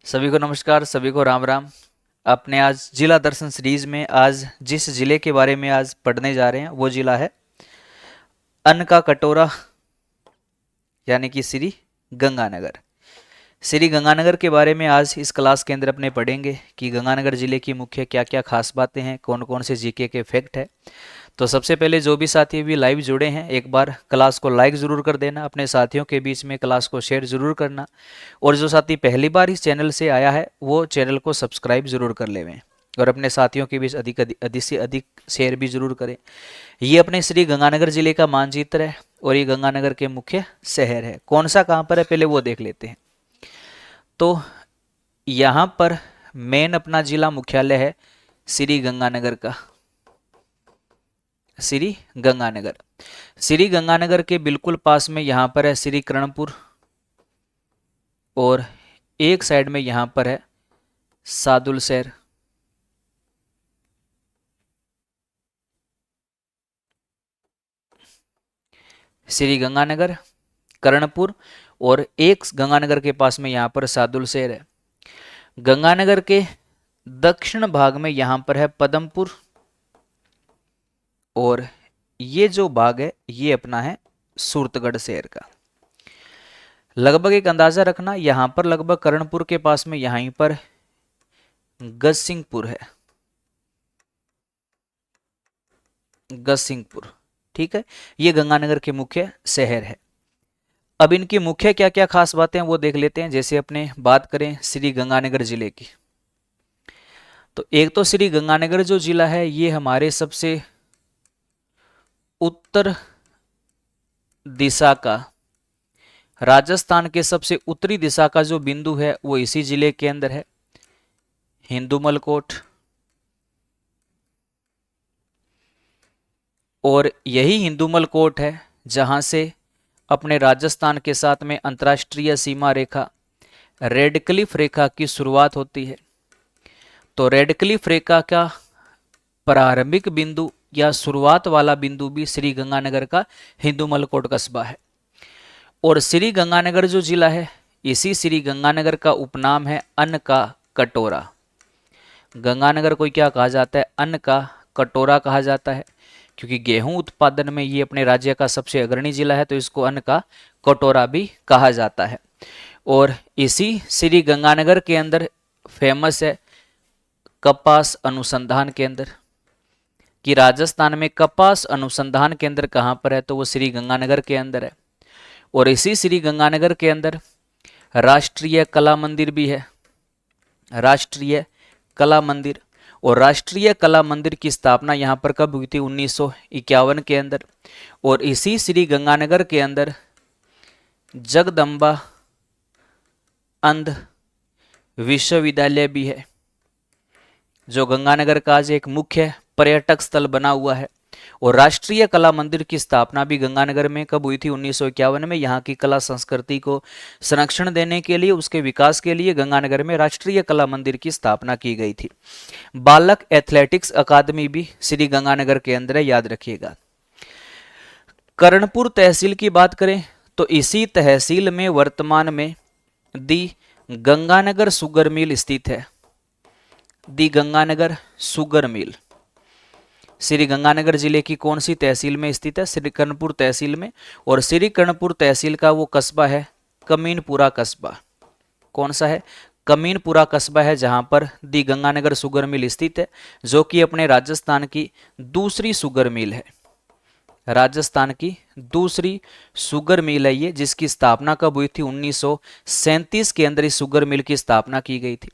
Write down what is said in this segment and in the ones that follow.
सभी को नमस्कार, सभी को राम राम। अपने आज जिला दर्शन सीरीज में आज जिस जिले के बारे में आज पढ़ने जा रहे हैं वो जिला है अन्न का कटोरा, यानी कि श्री गंगानगर। श्री गंगानगर के बारे में आज इस क्लास के अंदर अपने पढ़ेंगे कि गंगानगर जिले की मुख्य क्या क्या खास बातें हैं, कौन कौन से जीके के फैक्ट है। तो सबसे पहले जो भी साथी भी लाइव जुड़े हैं, एक बार क्लास को लाइक ज़रूर कर देना, अपने साथियों के बीच में क्लास को शेयर ज़रूर करना। और जो साथी पहली बार इस चैनल से आया है वो चैनल को सब्सक्राइब ज़रूर कर लेवें और अपने साथियों के बीच अधिक से अधिक शेयर भी ज़रूर करें। ये अपने श्री गंगानगर जिले का मानचित्र है और ये गंगानगर के मुख्य शहर है। कौन सा कहाँ पर है पहले वो देख लेते हैं। तो यहाँ पर मेन अपना जिला मुख्यालय है श्री गंगानगर का, श्री गंगानगर। श्री गंगानगर के बिल्कुल पास में यहाँ पर है श्री कर्णपुर और एक साइड में यहाँ पर है सादुलशहर। श्री गंगानगर, कर्णपुर और एक गंगानगर के पास में यहाँ पर सादुलशहर है। गंगानगर के दक्षिण भाग में यहाँ पर है पदमपुर और ये जो भाग है ये अपना है सूरतगढ़ शहर का। लगभग एक अंदाजा रखना, यहाँ पर लगभग कर्णपुर के पास में यहीं पर गजसिंहपुर है, गजसिंहपुर। ठीक है, ये गंगानगर के मुख्य शहर है। अब इनकी मुख्य क्या क्या खास बातें हैं वो देख लेते हैं। जैसे अपने बात करें श्री गंगानगर जिले की, तो एक तो श्री गंगानगर जो जिला है ये हमारे सबसे उत्तर दिशा का, राजस्थान के सबसे उत्तरी दिशा का जो बिंदु है वो इसी जिले के अंदर है, हिंदुमलकोट। और यही हिंदुमलकोट है जहां से अपने राजस्थान के साथ में अंतर्राष्ट्रीय सीमा रेखा रेड क्लिफ रेखा की शुरुआत होती है। तो रेड क्लिफ रेखा का प्रारंभिक बिंदु या शुरुआत वाला बिंदु भी श्री गंगानगर का हिंदुमलकोट कस्बा है। और श्री गंगानगर जो जिला है, इसी श्री गंगानगर का उपनाम है अन्न का कटोरा। गंगानगर को क्या कहा जाता है? अन्न का कटोरा कहा जाता है, क्योंकि गेहूं उत्पादन में ये अपने राज्य का सबसे अग्रणी जिला है, तो इसको अन्न का कटोरा भी कहा जाता है। और इसी श्री गंगानगर के अंदर फेमस है कपास अनुसंधान केंद्र, कि राजस्थान में कपास अनुसंधान केंद्र कहाँ पर है, तो वो श्री गंगानगर के अंदर है। और इसी श्री गंगानगर के अंदर राष्ट्रीय कला मंदिर भी है, राष्ट्रीय कला मंदिर। और राष्ट्रीय कला मंदिर की स्थापना यहाँ पर कब हुई थी? 1951 के अंदर। और इसी श्री गंगानगर के अंदर जगदम्बा अंध विश्वविद्यालय भी है, जो गंगानगर का आज एक मुख्य पर्यटक स्थल बना हुआ है। और राष्ट्रीय कला मंदिर की स्थापना भी गंगानगर में कब हुई थी? 1951 में। यहाँ की कला संस्कृति को संरक्षण देने के लिए, उसके विकास के लिए गंगानगर में राष्ट्रीय कला मंदिर की स्थापना की गई थी। बालक एथलेटिक्स अकादमी भी श्री गंगानगर के अंदर है, याद रखिएगा। कर्णपुर तहसील की बात करें तो इसी तहसील में वर्तमान में दी गंगानगर शुगर मिल स्थित है। दी गंगानगर शुगर मिल श्री गंगानगर जिले की कौन सी तहसील में स्थित है? श्री कर्णपुर तहसील में। और श्री कर्णपुर तहसील का वो कस्बा है कमीनपुरा कस्बा। कौन सा है? कमीनपुरा कस्बा है, जहां पर दी गंगानगर शुगर मिल स्थित है, जो कि अपने राजस्थान की दूसरी शुगर मिल है। राजस्थान की दूसरी शुगर मिल है ये, जिसकी स्थापना कब हुई थी? 1937 के अंदर इस शुगर मिल की स्थापना की गई थी।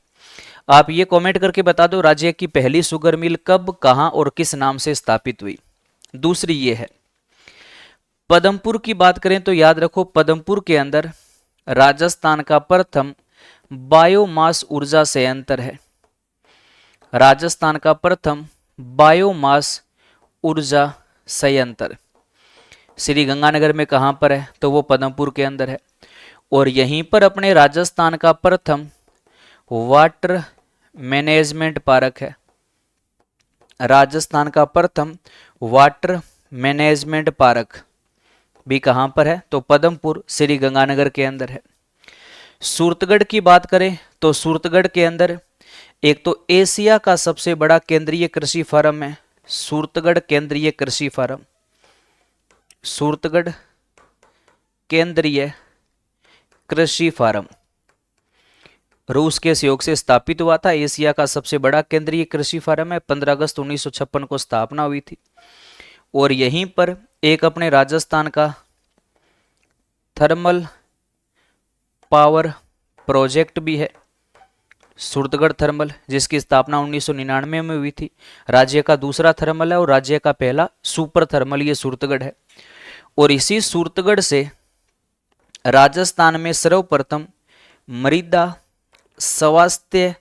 आप ये कमेंट करके बता दो, राज्य की पहली शुगर मिल कब, कहां और किस नाम से स्थापित हुई। दूसरी ये है। पदमपुर की बात करें तो याद रखो, पदमपुर के अंदर राजस्थान का प्रथम बायोमास ऊर्जा संयंत्र है। राजस्थान का प्रथम बायोमास ऊर्जा संयंत्र श्री गंगानगर में कहां पर है? तो वो पदमपुर के अंदर है। और यहीं पर अपने राजस्थान का प्रथम वाटर मैनेजमेंट पार्क है। राजस्थान का प्रथम वाटर मैनेजमेंट पार्क भी कहां पर है? तो पदमपुर श्री गंगानगर के अंदर है। सूरतगढ़ की बात करें तो सूरतगढ़ के अंदर एक तो एशिया का सबसे बड़ा केंद्रीय कृषि फार्म है, सूरतगढ़ केंद्रीय कृषि फार्म। सूरतगढ़ केंद्रीय कृषि फार्म रूस के सहयोग से स्थापित हुआ था। एशिया का सबसे बड़ा केंद्रीय कृषि फार्म है। 15 अगस्त 1956 को स्थापना हुई थी। और यहीं पर एक अपने राजस्थान का थर्मल पावर प्रोजेक्ट भी है, सूरतगढ़ थर्मल, जिसकी स्थापना 1999 में हुई थी। राज्य का दूसरा थर्मल है और राज्य का पहला सुपर थर्मल ये सूरतगढ़ है। और इसी सूरतगढ़ से राजस्थान में सर्वप्रथम मृदा स्वास्थ्य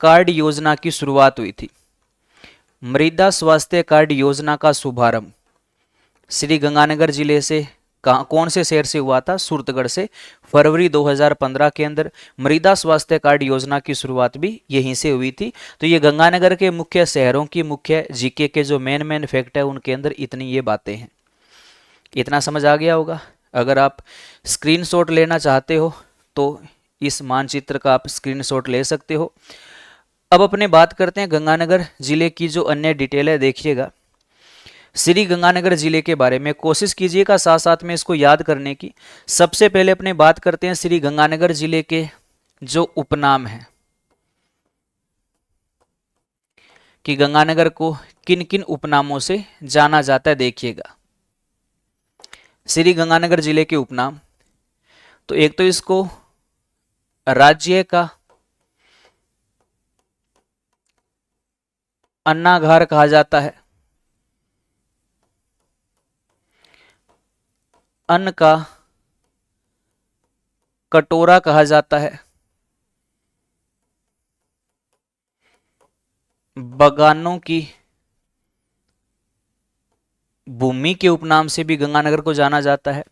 कार्ड योजना की शुरुआत हुई थी। मृदा स्वास्थ्य कार्ड योजना का शुभारंभ श्री गंगानगर जिले से कौन से शहर से हुआ था? सूरतगढ़ से। फरवरी 2015 के अंदर मृदा स्वास्थ्य कार्ड योजना की शुरुआत भी यहीं से हुई थी। तो ये गंगानगर के मुख्य शहरों की मुख्य जीके के जो मेन फैक्ट है उनके अंदर इतनी ये बातें हैं। इतना समझ आ गया होगा। अगर आप स्क्रीनशॉट लेना चाहते हो तो इस मानचित्र का आप स्क्रीनशॉट ले सकते हो। अब अपने बात करते हैं गंगानगर जिले की जो अन्य डिटेल है। देखिएगा श्री गंगानगर जिले के बारे में कोशिश कीजिएगा साथ साथ में इसको याद करने की। सबसे पहले अपने बात करते हैं श्री गंगानगर जिले के जो उपनाम है कि गंगानगर को किन किन उपनामों से जाना जाता है। देखिएगा श्री गंगानगर जिले के उपनाम, तो एक तो इसको राज्य का अन्नागार कहा जाता है, अन्न का कटोरा कहा जाता है, बगानों की भूमि के उपनाम से भी गंगानगर को जाना जाता है।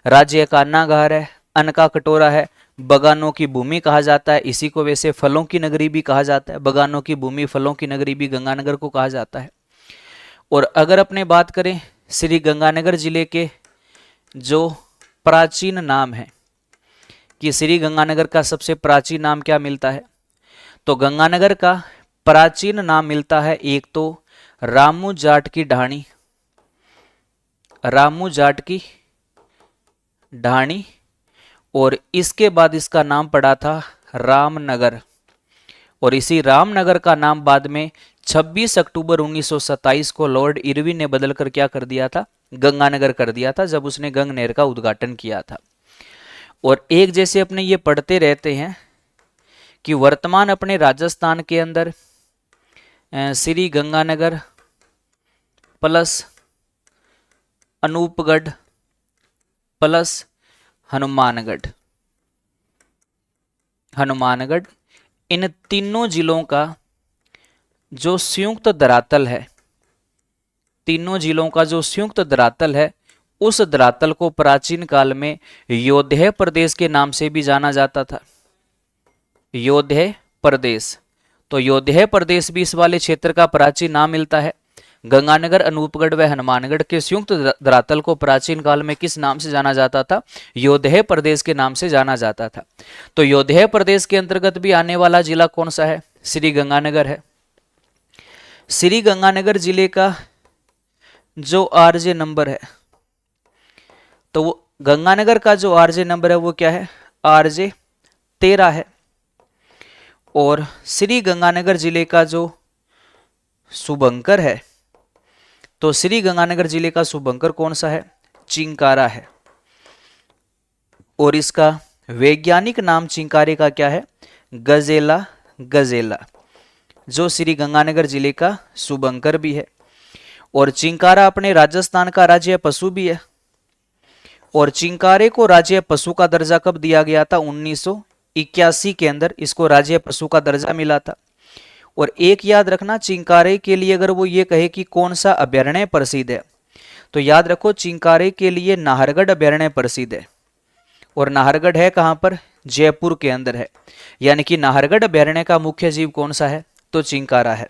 राज्य का अन्नागार है, अन्न का कटोरा है, बगानों की भूमि कहा जाता है। इसी को वैसे फलों की नगरी भी कहा जाता है। बगानों की भूमि, फलों की नगरी भी गंगानगर को कहा जाता है। और अगर अपने बात करें श्री गंगानगर जिले के जो प्राचीन नाम है कि श्री गंगानगर का सबसे प्राचीन नाम क्या मिलता है, तो गंगानगर का प्राचीन नाम मिलता है एक तो रामू जाट की ढाणी, रामू जाट की ढाणी, और इसके बाद इसका नाम पड़ा था रामनगर। और इसी रामनगर का नाम बाद में 26 अक्टूबर 1927 को लॉर्ड इरविन ने बदलकर क्या कर दिया था? गंगानगर कर दिया था, जब उसने गंग नहर का उद्घाटन किया था। और एक जैसे अपने ये पढ़ते रहते हैं कि वर्तमान अपने राजस्थान के अंदर श्री गंगानगर प्लस अनूपगढ़ प्लस हनुमानगढ़, इन तीनों जिलों का जो संयुक्त धरातल है, तीनों जिलों का जो संयुक्त धरातल है, उस धरातल को प्राचीन काल में योध्या प्रदेश के नाम से भी जाना जाता था। योध्या प्रदेश, तो योध्या प्रदेश भी इस वाले क्षेत्र का प्राचीन नाम मिलता है। गंगानगर, अनूपगढ़ व हनुमानगढ़ के संयुक्त धरातल को प्राचीन काल में किस नाम से जाना जाता था? योध्या प्रदेश के नाम से जाना जाता था। तो योध्या प्रदेश के अंतर्गत भी आने वाला जिला कौन सा है? श्री गंगानगर है। श्री गंगानगर जिले का जो आरजे नंबर है, तो वो गंगानगर का जो आरजे नंबर है वो क्या है? आरजे 13 है। और श्री गंगानगर जिले का जो शुभंकर है, तो श्री गंगानगर जिले का शुभंकर कौन सा है? चिंकारा है। और इसका वैज्ञानिक नाम चिंकारे का क्या है? गजेला, गजेला, जो श्री गंगानगर जिले का शुभंकर भी है। और चिंकारा अपने राजस्थान का राज्य पशु भी है। और चिंकारे को राज्य पशु का दर्जा कब दिया गया था? 1981 के अंदर इसको राज्य पशु का दर्जा मिला था। और एक याद रखना, चिंकारे के लिए अगर वो ये कहे कि कौन सा अभयारण्य प्रसिद्ध है, तो याद रखो चिंकारे के लिए नाहरगढ़ अभयारण्य प्रसिद्ध है। और नाहरगढ़ है कहाँ पर? जयपुर के अंदर है। यानी कि नाहरगढ़ अभयारण्य का मुख्य जीव कौन सा है? तो चिंकारा है।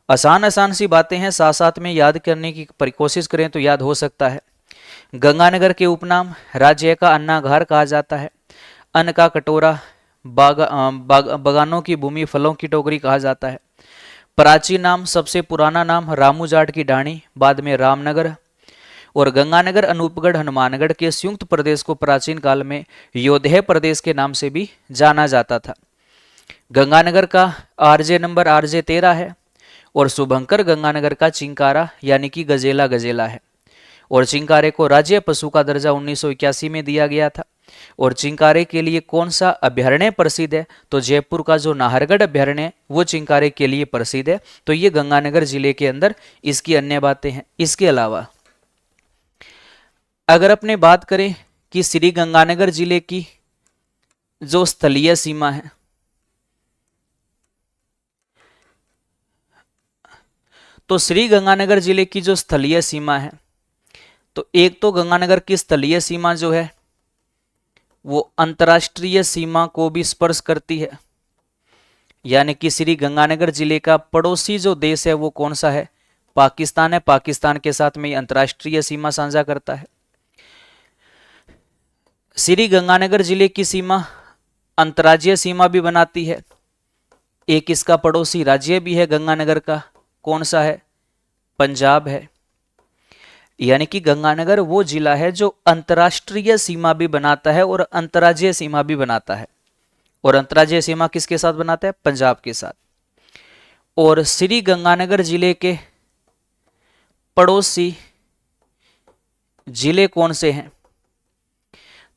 आसान आसान सी बातें हैं, साथ साथ में याद करने की कोशिश करें तो याद हो सकता है। गंगानगर के उपनाम राज्य का अन्नागार कहा जाता है। अन्न का कटोरा, बागानों की भूमि, फलों की टोकरी कहा जाता है। प्राचीन नाम, सबसे पुराना नाम रामू जाट की ढाणी, बाद में रामनगर। और गंगानगर, अनूपगढ़, हनुमानगढ़ के संयुक्त प्रदेश को प्राचीन काल में योधेय प्रदेश के नाम से भी जाना जाता था। गंगानगर का आरजे नंबर आरजे 13 है और शुभंकर गंगानगर का चिंकारा यानी कि गजेला गजेला है। और चिंकारे को राज्य पशु का दर्जा 1981 में दिया गया था। और चिंकारे के लिए कौन सा अभ्यारण्य प्रसिद्ध है? तो जयपुर का जो नाहरगढ़ अभ्यारण्य है वो चिंकारे के लिए प्रसिद्ध है। तो ये गंगानगर जिले के अंदर इसकी अन्य बातें हैं। इसके अलावा अगर अपने बात करें कि श्री गंगानगर जिले की जो स्थलीय सीमा है, तो श्री गंगानगर जिले की जो स्थलीय सीमा है, तो एक तो गंगानगर की स्थलीय सीमा जो है वो अंतर्राष्ट्रीय सीमा को भी स्पर्श करती है, यानी कि श्री गंगानगर जिले का पड़ोसी जो देश है वो कौन सा है? पाकिस्तान है। पाकिस्तान के साथ में अंतर्राष्ट्रीय सीमा साझा करता है। श्री गंगानगर जिले की सीमा अंतर्राज्यीय सीमा भी बनाती है। एक इसका पड़ोसी राज्य भी है गंगानगर का, कौन सा है? पंजाब है। यानी कि गंगानगर वो जिला है जो अंतर्राष्ट्रीय सीमा भी बनाता है और अंतर्राज्यीय सीमा भी बनाता है। और अंतर्राज्यीय सीमा किसके साथ बनाता है? पंजाब के साथ। और श्री गंगानगर जिले के पड़ोसी जिले कौन से हैं?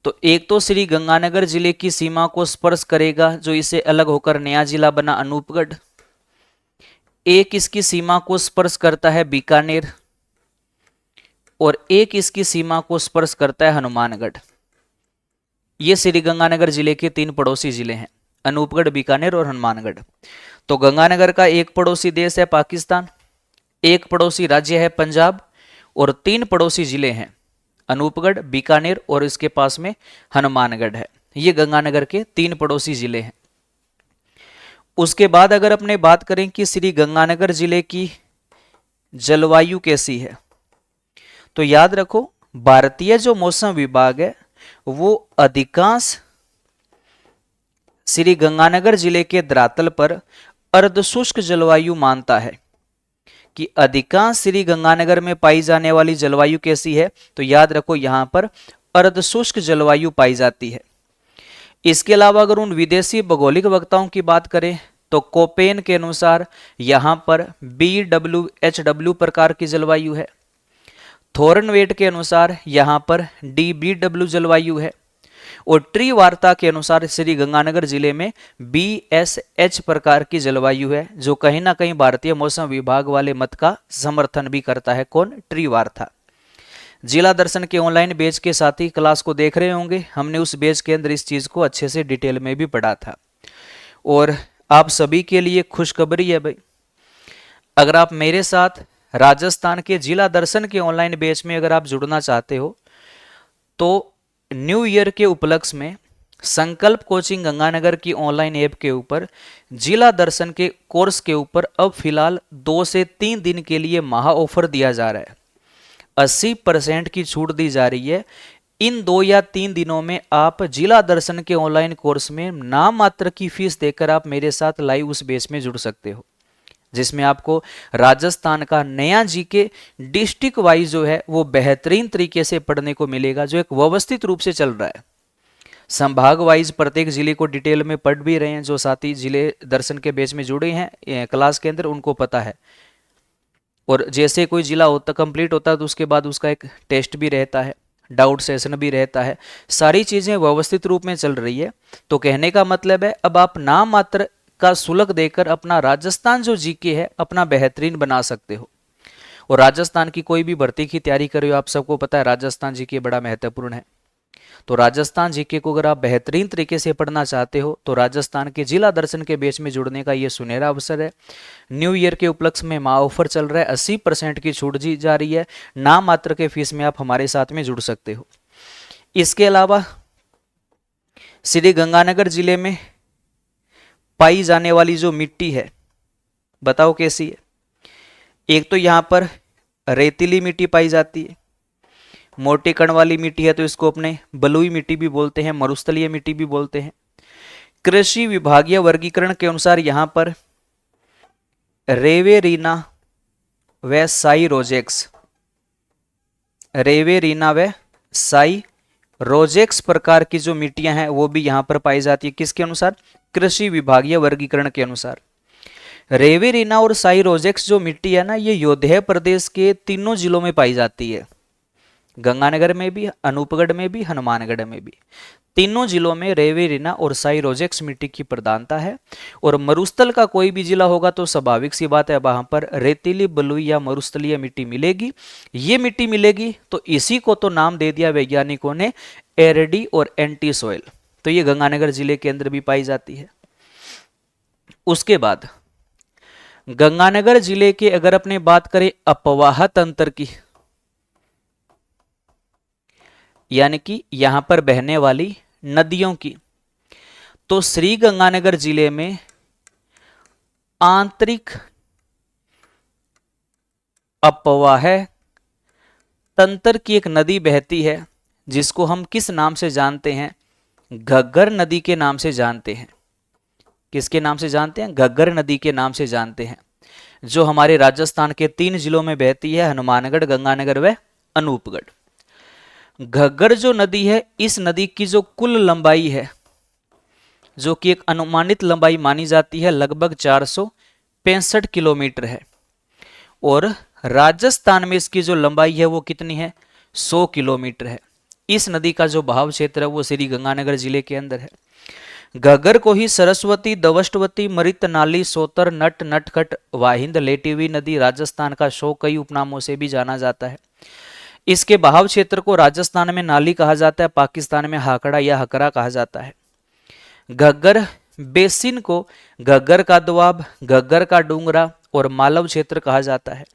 तो एक तो श्री गंगानगर जिले की सीमा को स्पर्श करेगा जो इसे अलग होकर नया जिला बना अनूपगढ़। एक इसकी सीमा को स्पर्श करता है बीकानेर और एक इसकी सीमा को स्पर्श करता है हनुमानगढ़। ये श्री गंगानगर जिले के 3 पड़ोसी जिले हैं, अनूपगढ़, बीकानेर और हनुमानगढ़। तो गंगानगर का एक पड़ोसी देश है पाकिस्तान, एक पड़ोसी राज्य है पंजाब और 3 पड़ोसी जिले हैं अनूपगढ़, बीकानेर और इसके पास में हनुमानगढ़ है। ये गंगानगर के 3 पड़ोसी जिले हैं। उसके बाद अगर अपने बात करें कि श्री गंगानगर जिले की जलवायु कैसी है, तो याद रखो भारतीय जो मौसम विभाग है वो अधिकांश श्री गंगानगर जिले के धरातल पर अर्धशुष्क जलवायु मानता है। कि अधिकांश श्री गंगानगर में पाई जाने वाली जलवायु कैसी है? तो याद रखो यहां पर अर्धशुष्क जलवायु पाई जाती है। इसके अलावा अगर उन विदेशी भौगोलिक वक्ताओं की बात करें तो कोपेन के अनुसार यहां पर BWHW प्रकार की जलवायु है। थोर्नवेट के अनुसार यहां पर DBW जलवायु है और ट्री वार्ता के अनुसार श्री गंगानगर जिले में BSH प्रकार की जलवायु है, जो कहीं ना कहीं भारतीय मौसम विभाग वाले मत का समर्थन भी करता है। कौन? ट्री वार्ता। जिला दर्शन के ऑनलाइन बैच के साथी क्लास को देख रहे होंगे, हमने उस बैच के अंदर इस चीज को अच्छे से डिटेल में भी पढ़ा था। और आप सभी के लिए खुशखबरी है भाई, अगर आप मेरे साथ राजस्थान के जिला दर्शन के ऑनलाइन बैच में अगर आप जुड़ना चाहते हो तो न्यू ईयर के उपलक्ष्य में संकल्प कोचिंग गंगानगर की ऑनलाइन ऐप के ऊपर जिला दर्शन के कोर्स के ऊपर अब फिलहाल 2 से 3 दिन के लिए महा ऑफर दिया जा रहा है। 80% की छूट दी जा रही है। इन 2 या 3 दिनों में आप जिला दर्शन के ऑनलाइन कोर्स में नाम मात्र की फीस देकर आप मेरे साथ लाइव उस बैच में जुड़ सकते हो, जिसमें आपको राजस्थान का नया जीके डिस्ट्रिक्ट वाइज जो है वो बेहतरीन तरीके से पढ़ने को मिलेगा, जो एक व्यवस्थित रूप से चल रहा है। संभाग वाइज प्रत्येक जिले को डिटेल में पढ़ भी रहे हैं। जो साथी जिले दर्शन के बैच में जुड़े हैं क्लास के अंदर उनको पता है। और जैसे कोई जिला होता कंप्लीट होता है तो उसके बाद उसका एक टेस्ट भी रहता है, डाउट सेशन भी रहता है। सारी चीजें व्यवस्थित रूप में चल रही है। तो कहने का मतलब है अब आप नाम मात्र का शुल्क देकर अपना राजस्थान जो जीके है अपना बेहतरीन बना सकते हो। और राजस्थान की कोई भी भर्ती की तैयारी कर रहे हो, आप सबको पता है राजस्थान जीके बड़ा महत्वपूर्ण है। तो राजस्थान जीके को अगर आप बेहतरीन तरीके से पढ़ना चाहते हो तो राजस्थान के जिला दर्शन के बैच में जुड़ने का ये सुनहरा अवसर है। न्यू ईयर के उपलक्ष्य में महा ऑफर चल रहा है, 80% की छूट दी जा रही है। नाम मात्र के फीस में आप हमारे साथ में जुड़ सकते हो। इसके अलावा श्री गंगानगर जिले में पाई जाने वाली जो मिट्टी है बताओ कैसी है? एक तो यहां पर रेतीली मिट्टी पाई जाती है, मोटे कण वाली मिट्टी है तो इसको अपने बलुई मिट्टी भी बोलते हैं, मरुस्थलीय मिट्टी भी बोलते हैं। कृषि विभागीय वर्गीकरण के अनुसार यहाँ पर रेवेरीना व साइरोजेक्स, रेवेरीना व साइरोजेक्स प्रकार की जो मिट्टियां हैं वो भी यहाँ पर पाई जाती है। किसके अनुसार? कृषि विभागीय वर्गीकरण के अनुसार। रेवेरीना और साइरोजेक्स जो मिट्टी है ना, ये योध्या प्रदेश के तीनों जिलों में पाई जाती है, गंगानगर में भी, अनूपगढ़ में भी, हनुमानगढ़ में भी। तीनों जिलों में रेवेरीना और साइरोजेक्स मिट्टी की प्रधानता है। और मरुस्थल का कोई भी जिला होगा तो स्वाभाविक सी बात है वहां पर रेतीली, बलुई या मरुस्थलीय मिट्टी मिलेगी। ये मिट्टी मिलेगी तो इसी को तो नाम दे दिया वैज्ञानिकों ने एरिडी और एंटी सॉइल। तो ये गंगानगर जिले के अंदर भी पाई जाती है। उसके बाद गंगानगर जिले के अगर अपने बात करें अपवाह तंत्र की, यानी कि यहां पर बहने वाली नदियों की, तो श्री गंगानगर जिले में आंतरिक अपवाह तंत्र की एक नदी बहती है जिसको हम किस नाम से जानते हैं? घग्गर नदी के नाम से जानते हैं। किसके नाम से जानते हैं? घग्गर नदी के नाम से जानते हैं, जो हमारे राजस्थान के 3 जिलों में बहती है, हनुमानगढ़, गंगानगर व अनूपगढ़। घग्गर जो नदी है, इस नदी की जो कुल लंबाई है, जो कि एक अनुमानित लंबाई मानी जाती है, लगभग 465 किलोमीटर है। और राजस्थान में इसकी जो लंबाई है वो कितनी है? 100 किलोमीटर है। इस नदी का जो बहाव क्षेत्र है वो श्री गंगानगर जिले के अंदर है। घग्गर को ही सरस्वती, दवष्टवती, मृत नाली, सोतर, नट, नटखट, वाहिंद, लेटी हुई नदी, राजस्थान का शो कई उपनामों से भी जाना जाता है। इसके बहाव क्षेत्र को राजस्थान में नाली कहा जाता है, पाकिस्तान में हाकड़ा या हकरा कहा जाता है। घग्गर बेसिन को घग्गर का दोआब, घग्गर का डूंगरा और मालव क्षेत्र कहा जाता है।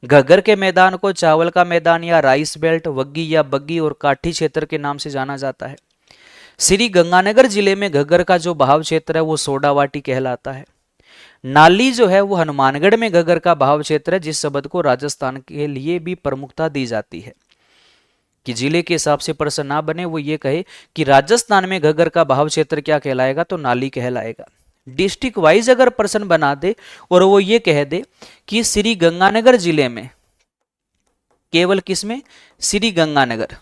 घग्गर के मैदान को चावल का मैदान या राइस बेल्ट, वग्गी या बग्गी और काठी क्षेत्र के नाम से जाना जाता है। श्री गंगानगर जिले में घग्गर का जो बहाव क्षेत्र है वो सोडावाटी कहलाता है। नाली जो है वो हनुमानगढ़ में घग्गर का बहाव क्षेत्र है, जिस शब्द को राजस्थान के लिए भी प्रमुखता दी जाती है कि जिले के हिसाब से प्रश्न ना बने, वो ये कहे कि राजस्थान में घग्गर का बहाव क्षेत्र क्या कहलाएगा, तो नाली कहलाएगा। डिस्ट्रिक्ट वाइज अगर प्रश्न बना दे और वो ये कह दे कि श्री गंगानगर जिले में, केवल किसमें? श्री गंगानगर,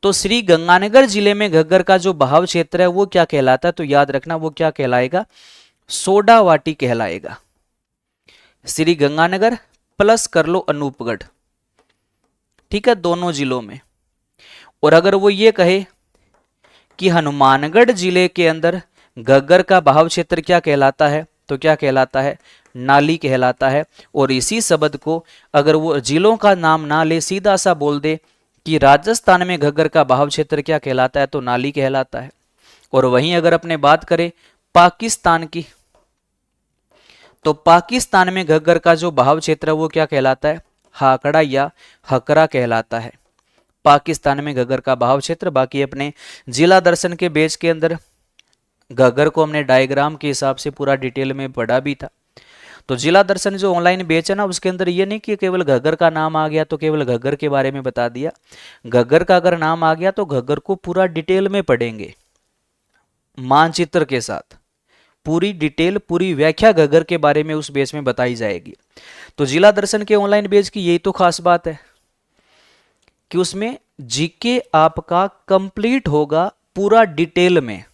तो श्री गंगानगर जिले में घग्गर का जो बहाव क्षेत्र है वो क्या कहलाता है? तो याद रखना वो क्या कहलाएगा? सोडावाटी कहलाएगा। श्री गंगानगर प्लस कर लो अनूपगढ़, ठीक है, दोनों जिलों में। और अगर वो ये कहे कि हनुमानगढ़ जिले के अंदर घग्गर का बहाव क्षेत्र क्या कहलाता है, तो क्या कहलाता है? नाली कहलाता है। और इसी शब्द को अगर वो जिलों का नाम ना ले, सीधा सा बोल दे कि राजस्थान में घग्गर का बहाव क्षेत्र क्या कहलाता है, तो नाली कहलाता है। और वहीं अगर अपने बात करें पाकिस्तान की, तो पाकिस्तान में घग्गर का जो बहाव क्षेत्र है वो क्या कहलाता है? हाकड़ा या हकरा कहलाता है। पाकिस्तान में घग्गर का बहाव क्षेत्र। बाकी अपने जिला दर्शन के बेच के अंदर घग्गर को हमने डायग्राम के हिसाब से पूरा डिटेल में पढ़ा भी था। तो जिला दर्शन जो ऑनलाइन बेच है ना, उसके अंदर ये नहीं कि केवल घग्गर का नाम आ गया तो केवल घग्गर के बारे में बता दिया। घग्गर का अगर नाम आ गया तो घग्गर को पूरा डिटेल में पढ़ेंगे, मानचित्र के साथ पूरी डिटेल, पूरी व्याख्या घग्गर के बारे में उस बेच में बताई जाएगी। तो जिला दर्शन के ऑनलाइन बेच की यही तो खास बात है कि उसमें जीके आपका कंप्लीट होगा पूरा डिटेल में।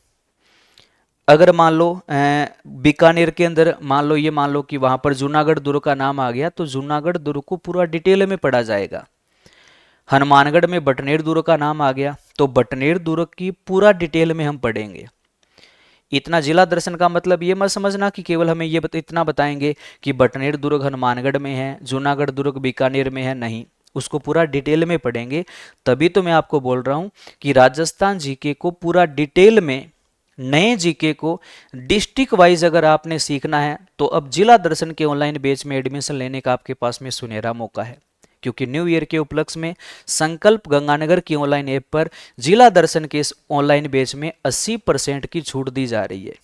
अगर मान लो बीकानेर के अंदर मान लो कि वहां पर जूनागढ़ दुर्ग का नाम आ गया, तो जूनागढ़ दुर्ग को पूरा डिटेल में पढ़ा जाएगा। हनुमानगढ़ में बटनेर दुर्ग का नाम आ गया तो बटनेर दुर्ग की पूरा डिटेल में हम पढ़ेंगे। इतना जिला दर्शन का मतलब ये मत समझना कि केवल हमें ये इतना बताएंगे कि बटनेर दुर्ग हनुमानगढ़ में है, जूनागढ़ दुर्ग बीकानेर में है, नहीं, उसको पूरा डिटेल में पढ़ेंगे। तभी तो मैं आपको बोल रहा हूं कि राजस्थान जीके को पूरा डिटेल में, नए जीके को डिस्ट्रिक्ट वाइज अगर आपने सीखना है तो अब जिला दर्शन के ऑनलाइन बैच में एडमिशन लेने का आपके पास में सुनहरा मौका है। क्योंकि न्यू ईयर के उपलक्ष्य में संकल्प गंगानगर की ऑनलाइन ऐप पर जिला दर्शन के इस ऑनलाइन बैच में 80% की छूट दी जा रही है,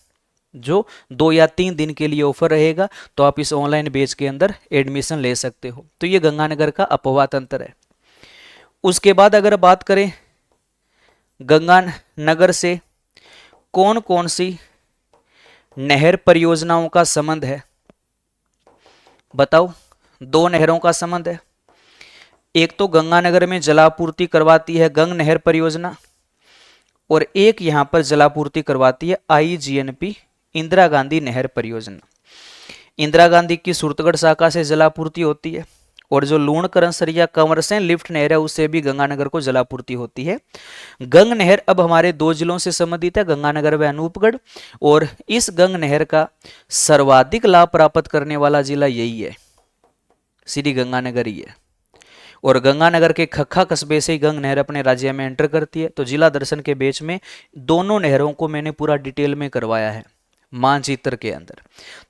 जो 2 या 3 दिन के लिए ऑफर रहेगा। तो आप इस ऑनलाइन बैच के अंदर एडमिशन ले सकते हो। तो ये गंगानगर का अपवाह तंत्र है। उसके बाद अगर बात करें गंगानगर से कौन कौन सी नहर परियोजनाओं का संबंध है, बताओ। दो नहरों का संबंध है। एक तो गंगानगर में जलापूर्ति करवाती है गंग नहर परियोजना, और एक यहां पर जलापूर्ति करवाती है आईजीएनपी इंदिरा गांधी नहर परियोजना। इंदिरा गांधी की सूरतगढ़ शाखा से जलापूर्ति होती है, और जो लूणकरणसरिया कंवरसेन लिफ्ट नहर है उससे भी गंगानगर को जलापूर्ति होती है। गंग नहर अब हमारे दो जिलों से संबंधित है, गंगानगर व अनूपगढ़, और इस गंग नहर का सर्वाधिक लाभ प्राप्त करने वाला जिला यही है, श्री गंगानगर ही है। और गंगानगर के खखा कस्बे से ही गंग नहर अपने राज्य में एंटर करती है। तो जिला दर्शन के बेच में दोनों नहरों को मैंने पूरा डिटेल में करवाया है मानचित्र के अंदर।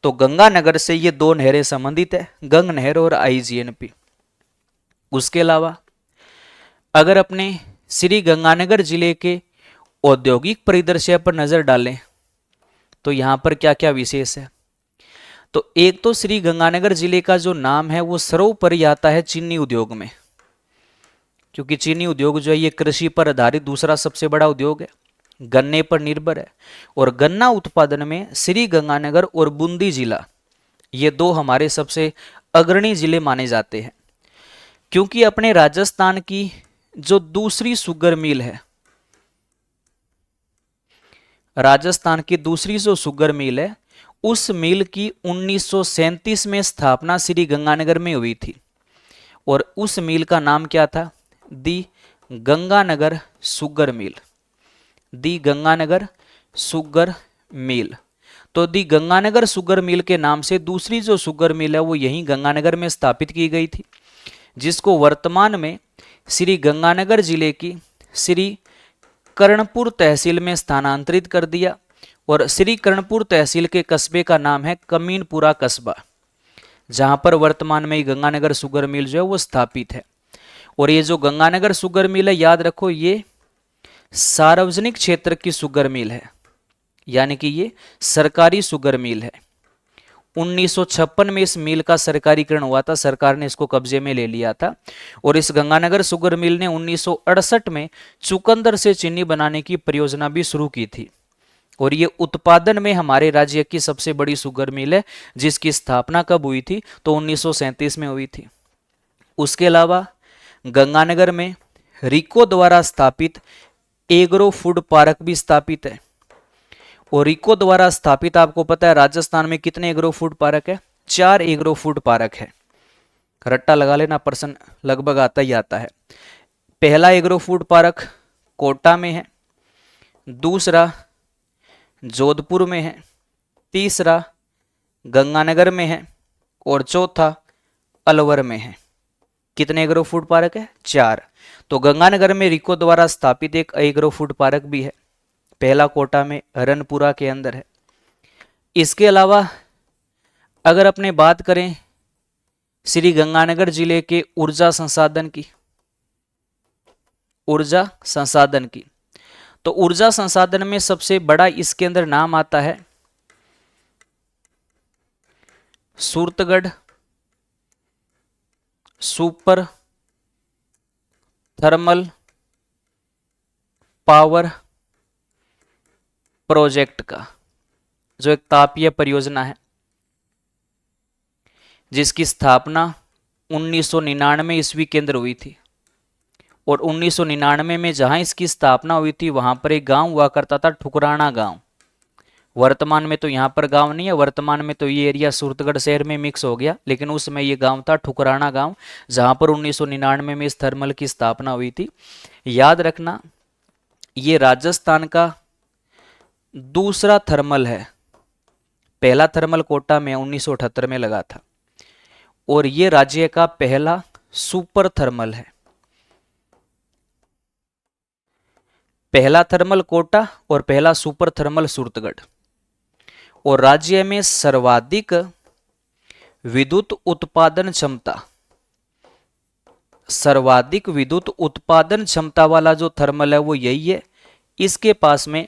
तो गंगानगर से ये दो नहरें संबंधित है, गंग नहर और आईजीएनपी। उसके अलावा अगर अपने श्री गंगानगर जिले के औद्योगिक परिदृश्य पर नजर डालें तो यहां पर क्या क्या विशेष है। तो एक तो श्री गंगानगर जिले का जो नाम है वो सर्वोपरि आता है चीनी उद्योग में, क्योंकि चीनी उद्योग जो है ये कृषि पर आधारित दूसरा सबसे बड़ा उद्योग है, गन्ने पर निर्भर है। और गन्ना उत्पादन में श्री गंगानगर और बूंदी जिला ये दो हमारे सबसे अग्रणी जिले माने जाते हैं, क्योंकि अपने राजस्थान की जो दूसरी शुगर मिल है, राजस्थान की दूसरी जो शुगर मिल है उस मिल की 1937 में स्थापना श्री गंगानगर में हुई थी, और उस मिल का नाम क्या था, दी गंगानगर शुगर मिल, दी गंगानगर शुगर मिल। तो दी गंगानगर शुगर मिल के नाम से दूसरी जो शुगर मिल है वो यहीं गंगानगर में स्थापित की गई थी, जिसको वर्तमान में श्री गंगानगर जिले की श्री कर्णपुर तहसील में स्थानांतरित कर दिया। और श्री कर्णपुर तहसील के कस्बे का नाम है कमीनपुरा कस्बा, जहां पर वर्तमान में गंगानगर शुगर मिल जो है वो स्थापित है। और ये जो गंगानगर शुगर मिल है, याद रखो, ये सार्वजनिक क्षेत्र की शुगर मिल है, यानी कि ये सरकारी शुगर मिल है। 1956 में इस मिल का सरकारीकरण हुआ था, सरकार ने इसको कब्जे में ले लिया था। और इस गंगानगर शुगर मिल ने 1968 में चुकंदर से चीनी बनाने की परियोजना भी शुरू की थी, और ये उत्पादन में हमारे राज्य की सबसे बड़ी शुगर मिल है, जिसकी स्थापना कब हुई थी, तो 1937 में हुई थी। उसके अलावा गंगानगर में रिको द्वारा स्थापित एग्रो फूड पार्क भी स्थापित है। और रिको द्वारा स्थापित, आपको पता है राजस्थान में कितने एग्रो फूड पार्क है, 4 एग्रो फूड पार्क है। रट्टा लगा लेना, पर्सन लगभग आता ही आता है। पहला एग्रो फूड पार्क कोटा में है, दूसरा जोधपुर में है, तीसरा गंगानगर में है, और चौथा अलवर में है। कितने एग्रो फूड पार्क है, 4। तो गंगानगर में रिको द्वारा स्थापित एक एग्रो फूड पार्क भी है, पहला कोटा में हरनपुरा के अंदर है। इसके अलावा अगर अपने बात करें श्री गंगानगर जिले के ऊर्जा संसाधन की, ऊर्जा संसाधन की, तो ऊर्जा संसाधन में सबसे बड़ा इसके अंदर नाम आता है Suratgarh super thermal power project का, जो एक तापीय परियोजना है, जिसकी स्थापना 1999 ईस्वी के अंदर हुई थी। और 1999 में जहां इसकी स्थापना हुई थी वहां पर एक गांव हुआ करता था, ठुकराना गांव। वर्तमान में तो यहाँ पर गांव नहीं है, वर्तमान में तो ये एरिया सूरतगढ़ शहर में मिक्स हो गया, लेकिन उस समय ये गांव था ठुकराना गांव, जहां पर 1999 में इस थर्मल की स्थापना हुई थी। याद रखना, ये राजस्थान का दूसरा थर्मल है, पहला थर्मल कोटा में 1978 में लगा था, और ये राज्य का पहला सुपर थर्मल है। पहला थर्मल कोटा और पहला सुपर थर्मल सूरतगढ़। और राज्य में सर्वाधिक विद्युत उत्पादन क्षमता, सर्वाधिक विद्युत उत्पादन क्षमता वाला जो थर्मल है वो यही है। इसके पास में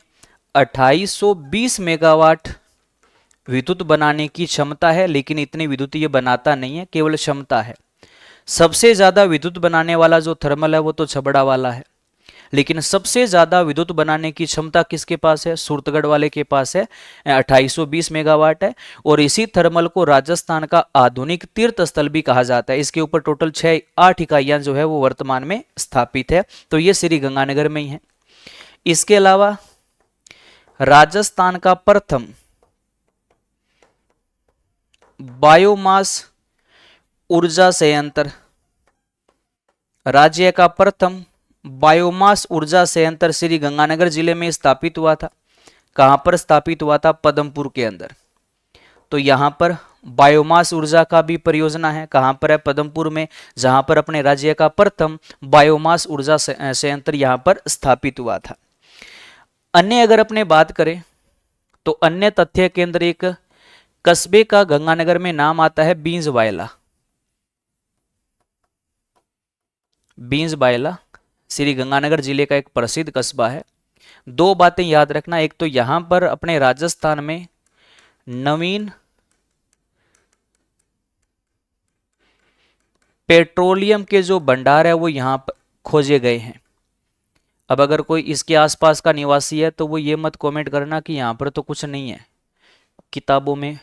2820 मेगावाट विद्युत बनाने की क्षमता है, लेकिन इतनी विद्युत ये बनाता नहीं है, केवल क्षमता है। सबसे ज्यादा विद्युत बनाने वाला जो थर्मल है वो तो छबड़ा वाला है, लेकिन सबसे ज्यादा विद्युत बनाने की क्षमता किसके पास है? सूरतगढ़ वाले के पास है, 2820 मेगावाट है। और इसी थर्मल को राजस्थान का आधुनिक तीर्थ स्थल भी कहा जाता है। इसके ऊपर टोटल 8 इकाइयां जो है वो वर्तमान में स्थापित है। तो ये श्री गंगानगर में ही है। इसके अलावा राजस्थान का प्रथम बायोमास ऊर्जा संयंत्र, राज्य का प्रथम बायोमास ऊर्जा संयंत्र श्री गंगानगर जिले में स्थापित हुआ था। कहां पर स्थापित हुआ था? पदमपुर के अंदर। तो यहां पर बायोमास ऊर्जा का भी परियोजना है। कहां पर है? पदमपुर में, जहां पर अपने राज्य का प्रथम बायोमास ऊर्जा संयंत्र यहां पर स्थापित हुआ था। अन्य अगर अपने बात करें तो अन्य तथ्य के अंदर एक कस्बे का गंगानगर में नाम आता है बींजवायला। बींजवायला श्री गंगानगर जिले का एक प्रसिद्ध कस्बा है। दो बातें याद रखना, एक तो यहां पर अपने राजस्थान में नवीन पेट्रोलियम के जो भंडार है वो यहां पर खोजे गए हैं। अब अगर कोई इसके आसपास का निवासी है तो वो ये मत कमेंट करना कि यहां पर तो कुछ नहीं है। किताबों में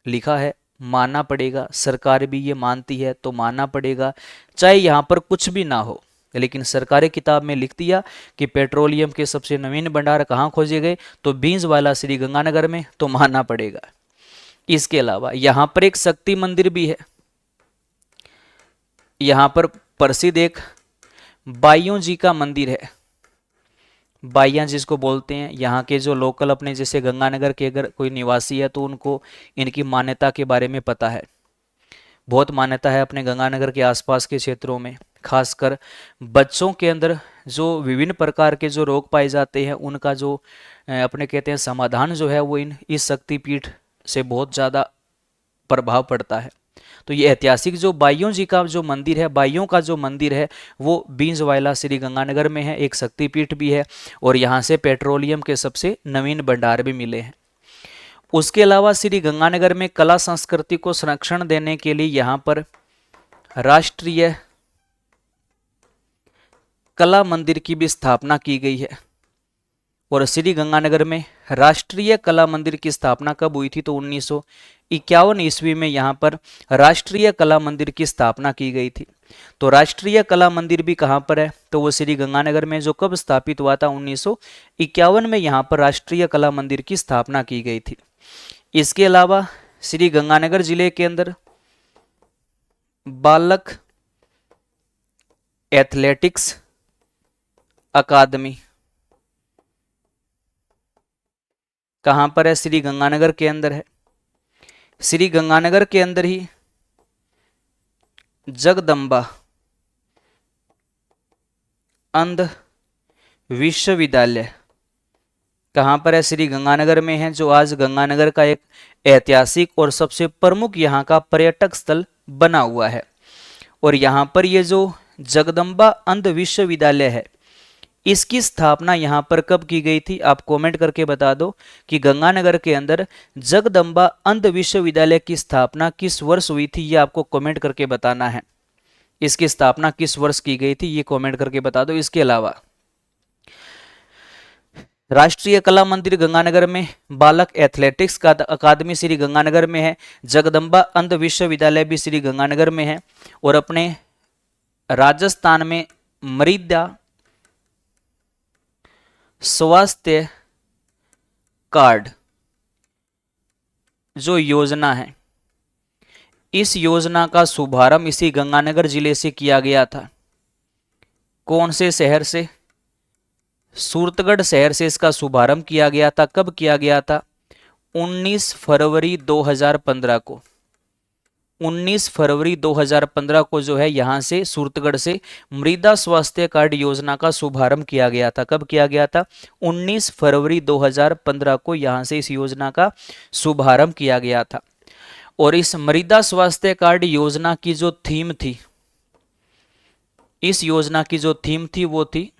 लिखा है, मानना पड़ेगा, सरकार भी ये मानती है तो मानना पड़ेगा, चाहे यहां पर कुछ भी ना हो। लेकिन सरकारी किताब में लिख दिया कि पेट्रोलियम के सबसे नवीन भंडार कहाँ खोजे गए, तो बींजवाला श्री गंगानगर में, तो मानना पड़ेगा। इसके अलावा यहां पर एक शक्ति मंदिर भी है। यहां पर प्रसिद्ध एक बाइयों जी का मंदिर है। बाइयां जिसको बोलते हैं, यहाँ के जो लोकल अपने जैसे गंगानगर के अगर कोई निवासी है तो उनको इनकी मान्यता के बारे में पता है। बहुत मान्यता है अपने गंगानगर के आसपास के क्षेत्रों में, खासकर बच्चों के अंदर जो विभिन्न प्रकार के जो रोग पाए जाते हैं उनका जो अपने कहते हैं समाधान जो है वो इस शक्तिपीठ से बहुत ज़्यादा प्रभाव पड़ता है। तो ये ऐतिहासिक जो बाइयों जी का जो मंदिर है, बाइयों का जो मंदिर है वो बींजवायला श्री गंगानगर में है, एक शक्तिपीठ भी है और यहाँ से पेट्रोलियम के सबसे नवीन भंडार भी मिले हैं। उसके अलावा श्री गंगानगर में कला संस्कृति को संरक्षण देने के लिए यहाँ पर राष्ट्रीय कला मंदिर की भी स्थापना की गई है। और श्री गंगानगर में राष्ट्रीय कला मंदिर की स्थापना कब हुई थी? तो 1951 ईस्वी में यहाँ पर राष्ट्रीय कला मंदिर की स्थापना की गई थी। तो राष्ट्रीय कला मंदिर भी कहाँ पर है? तो वो श्री गंगानगर में, जो कब स्थापित हुआ था? 1951 में यहाँ पर राष्ट्रीय कला मंदिर की स्थापना की गई थी। इसके अलावा श्री गंगानगर जिले के अंदर बालक एथलेटिक्स अकादमी कहां पर है? श्री गंगानगर के अंदर है। श्री गंगानगर के अंदर ही जगदम्बा अंध विश्वविद्यालय कहां पर है? श्री गंगानगर में है, जो आज गंगानगर का एक ऐतिहासिक और सबसे प्रमुख यहाँ का पर्यटक स्थल बना हुआ है। और यहाँ पर ये जो जगदम्बा अंध विश्वविद्यालय है, इसकी स्थापना यहाँ पर कब की गई थी? आप कमेंट करके बता दो कि गंगानगर के अंदर जगदम्बा अंध विश्वविद्यालय की स्थापना किस वर्ष हुई थी, ये आपको कमेंट करके बताना है। इसकी स्थापना किस वर्ष की गई थी, ये कमेंट करके बता दो। इसके अलावा राष्ट्रीय कला मंदिर गंगानगर में, बालक एथलेटिक्स का अकादमी श्री गंगानगर में है, जगदम्बा अंध विश्वविद्यालय भी श्री गंगानगर में है। और अपने राजस्थान में मृदा स्वास्थ्य कार्ड जो योजना है, इस योजना का शुभारंभ इसी गंगानगर जिले से किया गया था। कौन से शहर से? सूरतगढ़ शहर से इसका शुभारंभ किया गया था। कब किया गया था? 19 फरवरी 2015 को। 19 फरवरी 2015 को जो है यहाँ से सूरतगढ़ से मृदा स्वास्थ्य कार्ड योजना का शुभारंभ किया गया था। कब किया गया था? 19 फरवरी 2015 को यहाँ से इस योजना का शुभारंभ किया गया था। और इस मृदा स्वास्थ्य कार्ड योजना की जो थीम थी, इस योजना की जो थीम थी वो थी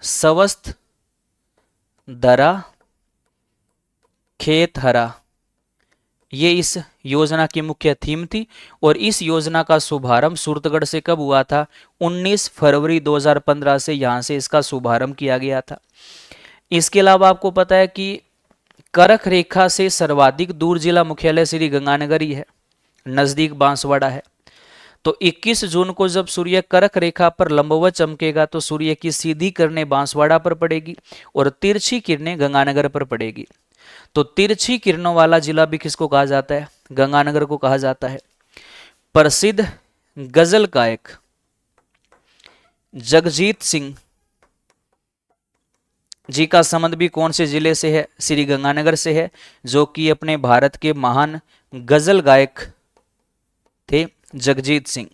स्वस्थ धरा खेत हरा ये इस योजना की मुख्य थीम थी। और इस योजना का शुभारंभ सूरतगढ़ से कब हुआ था? 19 फरवरी 2015 से यहाँ से इसका शुभारंभ किया गया था। इसके अलावा आपको पता है कि करक रेखा से सर्वाधिक दूर जिला मुख्यालय श्री गंगानगर ही है, नजदीक बांसवाड़ा है। तो 21 जून को जब सूर्य करक रेखा पर लंबवत चमकेगा तो सूर्य की सीधी किरणें बांसवाड़ा पर पड़ेगी और तिरछी किरणें गंगानगर पर पड़ेगी। तो तिरछी किरणों वाला जिला भी किसको कहा जाता है? गंगानगर को कहा जाता है। प्रसिद्ध गजल गायक जगजीत सिंह जी का संबंध भी कौन से जिले से है? श्री गंगानगर से है, जो कि अपने भारत के महान गजल गायक थे जगजीत सिंह।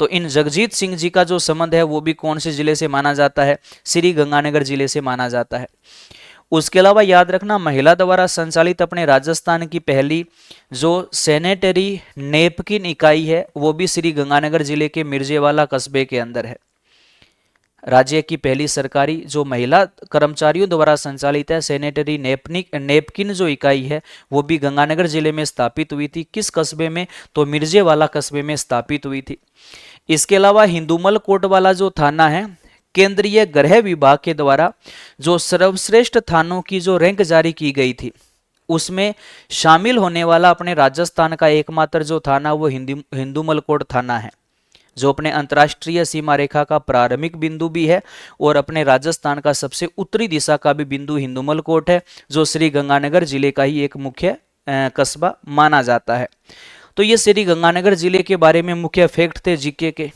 तो इन जगजीत सिंह जी का जो संबंध है वो भी कौन से जिले से माना जाता है? श्री गंगानगर जिले से माना जाता है। उसके अलावा याद रखना, महिला द्वारा संचालित अपने राजस्थान की पहली जो सैनिटरी नैपकिन इकाई है वो भी श्री गंगानगर जिले के मिर्जेवाला कस्बे के अंदर है। राज्य की पहली सरकारी जो महिला कर्मचारियों द्वारा संचालित है सैनिटरी नेपकिन जो इकाई है वो भी गंगानगर जिले में स्थापित हुई थी। किस कस्बे में? तो मिर्जेवाला कस्बे में स्थापित हुई थी। इसके अलावा हिंदूमल कोट वाला जो थाना है, केंद्रीय गृह विभाग के द्वारा जो सर्वश्रेष्ठ थानों की जो रैंक जारी की गई थी उसमें शामिल होने वाला अपने राजस्थान का एकमात्र जो थाना वो हिंदूमल कोट थाना है, जो अपने अंतर्राष्ट्रीय सीमा रेखा का प्रारंभिक बिंदु भी है और अपने राजस्थान का सबसे उत्तरी दिशा का भी बिंदु हिंदूमल कोट है, जो श्री गंगानगर जिले का ही एक मुख्य कस्बा माना जाता है। तो ये श्री गंगानगर जिले के बारे में मुख्य फैक्ट थे जीके के।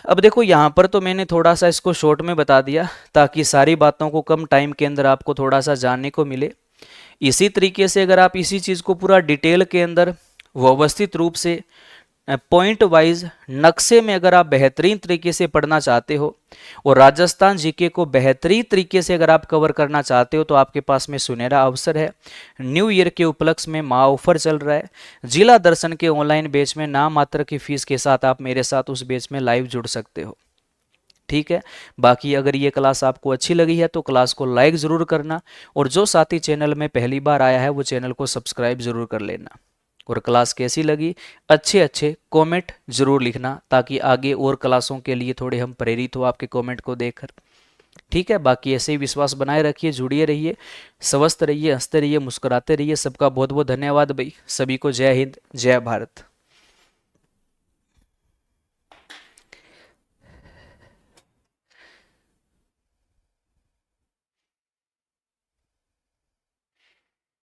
अब देखो यहाँ पर तो मैंने थोड़ा सा इसको शॉर्ट में बता दिया ताकि सारी बातों को कम टाइम के अंदर आपको थोड़ा सा जानने को मिले। इसी तरीके से अगर आप इसी चीज़ को पूरा डिटेल के अंदर व्यवस्थित रूप से पॉइंट वाइज नक्शे में अगर आप बेहतरीन तरीके से पढ़ना चाहते हो और राजस्थान जीके को बेहतरीन तरीके से अगर आप कवर करना चाहते हो तो आपके पास में सुनहरा अवसर है। न्यू ईयर के उपलक्ष्य में महा ऑफर चल रहा है। जिला दर्शन के ऑनलाइन बैच में नाम मात्र की फीस के साथ आप मेरे साथ उस बैच में लाइव जुड़ सकते हो। ठीक है, बाकी अगर ये क्लास आपको अच्छी लगी है तो क्लास को लाइक ज़रूर करना और जो साथी चैनल में पहली बार आया है वो चैनल को सब्सक्राइब ज़रूर कर लेना। और क्लास कैसी लगी अच्छे अच्छे कमेंट जरूर लिखना ताकि आगे और क्लासों के लिए थोड़े हम प्रेरित हो आपके कमेंट को देखकर। ठीक है, बाकी ऐसे ही विश्वास बनाए रखिए, जुड़िए रहिए, स्वस्थ रहिए, हंसते रहिए, मुस्कुराते रहिए। सबका बहुत बहुत धन्यवाद भाई। सभी को जय हिंद, जय भारत।